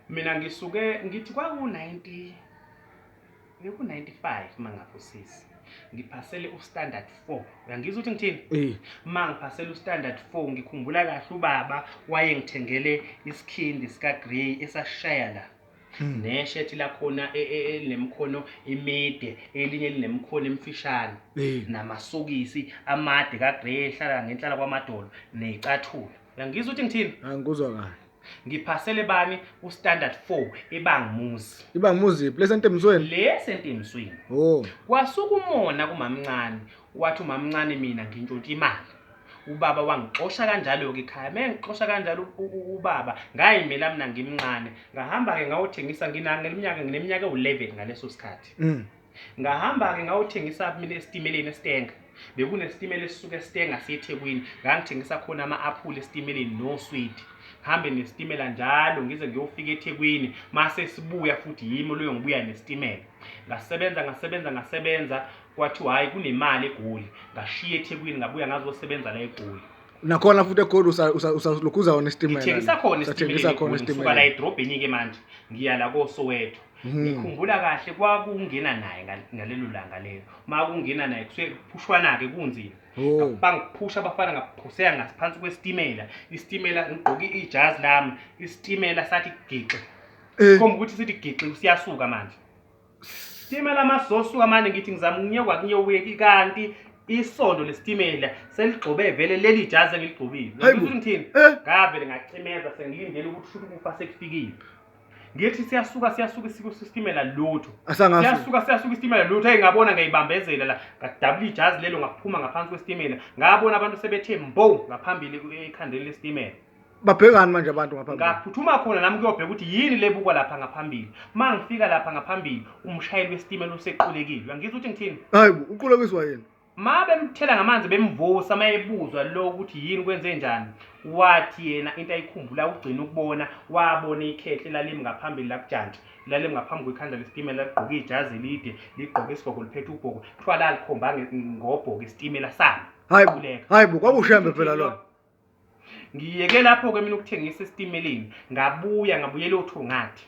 Mina ngisuke ngithi kwaku-90 ku-95 mangafusisi ngiphasele u-standard 4 uyangizwa ukuthi ngithini mangiphasele u-standard 4 ngikhumbula kahle ubaba wayengithengele isikhindi sika-grey esashaya la neshethi lakhona elinemkhono emide elinye linemkhono emfishane namasokisi amade ka-grey ehlala ngenhlala kwamadolo nezicathulo uyangizwa ukuthi ngithini angikuzwa kahle ngiphasele bani u-standard 4 ebangimuzi ibangimuziphi lesentemzweni lesentemzweni kwasuka umona kumamncane wathi umamncane mina ngintshontsha imali ubaba wangixosha kanjalo ke ekhaya mengixosha kanjalo ubaba ngayimela mina ngimncane ngahamba ke ngawuthengisa ngineminyaka ewu11 ngaleso sikhathi ngahamba ke ngawuthengisa mina esitimeleni eStenga bekunestimela esisuka eStenga siyeThekwini ngangithengisa khona ama-aphula esitimeleni noswidi hambe nestimela njalo ngize ngiyofika eThekwini mase sibuya futhi yimi loyo ngibuya nestimela ngasebenza kwathi hayi kunemali eGoli ngashiya eThekwini ngabuya ngazosebenza la eGoli nakhona futhi eGoli usalokhuza wona istimela ngithengisa khona esitimeleni ngisuka la edrobheni ke manje ngiya la koSoweto ngikhumbula kahle kwakungena naye ngalelo langa lelo makungena naye kusuke kuphushwana ke kunzima bangiphusha abafana ngaphuseka ngaphansi kwestimela istimela ngigqoka ijazi lami istimela sathi gixe komba ukuthi sithi gixe siyasuka manje istimela masosuka manje ngithi ngizama ukunyekwa kunyobuye kanti isondo lestimela seligcobe vele leli jazi engiligcobile ngizwe ngithini ngavele ngacimeza sengilindele ukuthi shuthi kufa sekufikile ngithi siyasuka isistimela lutho siyasuka istimela lutho engabona ngayibambezela la ngadabula ijazi lelo ngaphuma ngaphansi kwestimela ngabona abantu sebethe mbo ngaphambili ekhandeni lestimela babhekani manje abantu ngaphambili ngaphuthuma khona nami kuyobheka ukuthi yini lebukwa lapha ngaphambili mangifika lapha ngaphambili umshayeli westimela usequlekile uyangizwa ukuthi ngithini hayi uqulekiswa yini bemthela ngamanzi bemvusa mayebuzwa lo ukuthi yini kwenze njani wathi yena into ayikhumbula ugcina ukubona wabona ikhehle lalimi ngaphambili la kujantshi lalimi ngaphambi kwekhanda lestimela ligqoka ijazi elide ligqoka isigqoko liphethe ubhoko kuthiwa la likhomba ngobhoko istimela sami hayi kwakushembe phela lo ngiyeke lapho ke mina ukuthengisa estimeleni ngabuyela oThongathi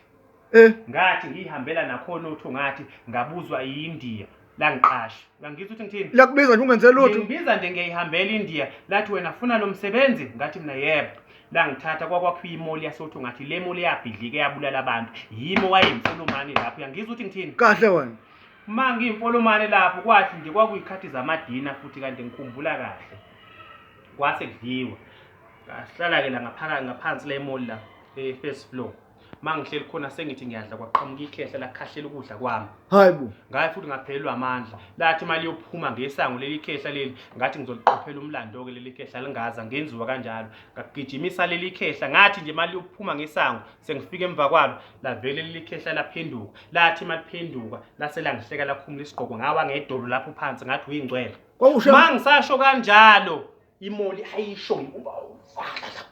ngathi ngihambela nakhona oThongathi ngabuzwa iIndia la ngiqasha ngangizwa ukuthi ngithini lakubiza nje ungenze lutho ngibiza nje ngiyihambela eIndia lathi wena ufuna lo msebenzi ngathi mina yebo la ngithatha kwakwakhiwa imoli yasoThongathi le moli yabhidlika yabulala abantu yimi wayemfolomane lapho uyangizwa ukuthi ngithini kahle wena mangiyimfolomane lapho kwathi nje kwakuyikhathi zamadina futhi kanti ngikhumbula kahle kwase kudliwa ngahlala ke la ngaphansi le mall la first floor mangihleli khona sengithi ngiyadla kwaqhamuka ikhehla lakhahlela ukudla kwami hayibo ngaye futhi ngaphelelwa amandla lathi imali yokuphuma ngesango leli khehla leli ngathi ngizoliqophela umlando ke leli khehla lingaza ngenziwa kanjalo ngagijimisa leli khehla ngathi nje imali yokuphuma ngesango sengifika emva kwalo la vele leli khehla laphenduka lathi maliphenduka lase langihleka lakhumula isigqoko ngawa ngedolo lapho phansi ngathi uyingcwele mangisasho kanjalo imoli ayisho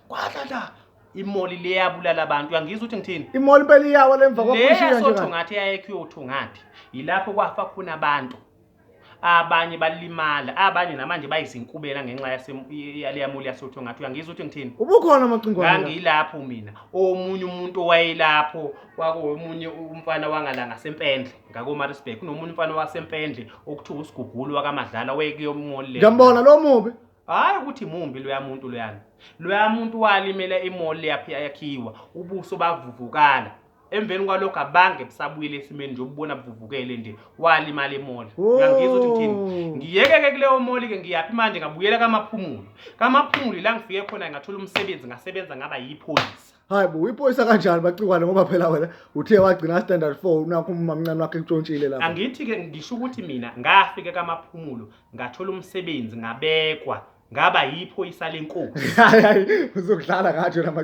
kwala imoli leyabulala abantu uyangizwa ukuthi ngithini imoli impela iyawa lemva kwakushiya nje Thongathi yayekho Thongathi yilapho kwafa khona abantu abanye balimala abanye namanje bayizinkubela ngenxa yale yamoli yasoThongathi uyangizwa ukuthi ngithini ubukhona amacingwane ngangilapho mina omunye umuntu wayelapho kwakuomunye umfana wangalanga sempendle ngakoMaritzburg kunomunye umfana wasempendle okuthiwa uSigugulu wakaMadlala wayekuyomoli le ngiyambona lo mubi hayi ukuthi mumbi loya muntu walimela imoli yakhiwa ubuso bavuvukala emveni kwalokho abange busabuyile esimeni nje ubona buvukele nje walimala imoli uyangizwa ukuthi ngithini ngiyeke ke kuleyo moli ke ngiyaphi manje ngabuyela kamaphumuli la ngifike khona ngathola umsebenzi ngasebenza ngaba yiphoyisa hayibo uyiphoyisa kanjani bacikwane ngoba phela wena uthe wagcina standard 4 nakho umamncane wakhe ekutshontshile lapha angithi ke ngisho ukuthi mina ngafike kamaphumulo ngathola umsebenzi ngabekwa ngaba yiphoyisa lenkosi hayi uzokudlala ngathi